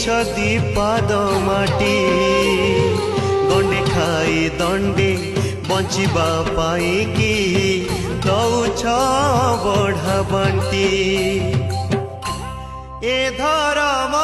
दी पाद माटी गंडे खाई दंडे बंचिबा पाई की दौछ बढ़ा बांटी ए धर्म